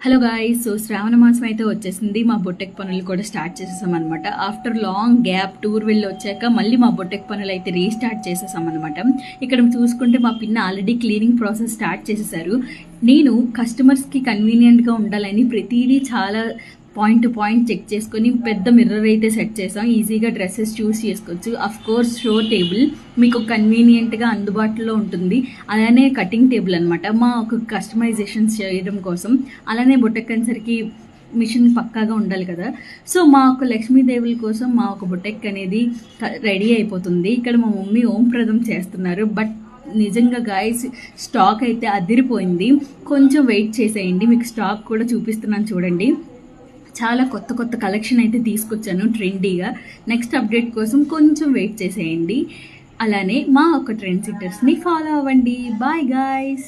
Hello guys, so శ్రావణ మాసం అయితే వచ్చేసింది. మా బొట్టెక్ పనులు కూడా స్టార్ట్ చేసేసాం అనమాట. ఆఫ్టర్ లాంగ్ గ్యాప్ టూర్ వెళ్ళి వచ్చాక మళ్ళీ మా బొట్టెక్ పనులు అయితే రీస్టార్ట్ చేసేసాం అనమాట. ఇక్కడ చూసుకుంటే మా పిన్న ఆల్రెడీ క్లీనింగ్ ప్రాసెస్ స్టార్ట్ చేసేసారు. నేను కస్టమర్స్కి కన్వీనియంట్గా ఉండాలని ప్రతిదీ చాలా పాయింట్ టు పాయింట్ చెక్ చేసుకొని పెద్ద మిర్రర్ అయితే సెట్ చేసాం. ఈజీగా డ్రెస్సెస్ చూస్ చేసుకోవచ్చు. అఫ్ కోర్స్ షో టేబుల్ మీకు కన్వీనియంట్గా అందుబాటులో ఉంటుంది. అలానే కటింగ్ టేబుల్ అనమాట, మా ఒక కస్టమైజేషన్స్ చేయడం కోసం. అలానే బొట్టెక్కన్సరికి మిషన్ పక్కాగా ఉండాలి కదా. సో మా ఒక లక్ష్మీదేవుల కోసం మా ఒక బొట్టెక్ అనేది రెడీ అయిపోతుంది. ఇక్కడ మా మమ్మీ ఓంప్రదం చేస్తున్నారు. బట్ నిజంగా గాయస్, స్టాక్ అయితే అదిరిపోయింది. కొంచెం వెయిట్ చేసేయండి, మీకు స్టాక్ కూడా చూపిస్తున్నాను చూడండి. చాలా కొత్త కొత్త కలెక్షన్ అయితే తీసుకొచ్చాను ట్రెండీగా. నెక్స్ట్ అప్డేట్ కోసం కొంచెం వెయిట్ చేసేయండి. అలానే మా ఒక ట్రెండ్ సిట్టర్స్ని ఫాలో అవ్వండి. Bye guys.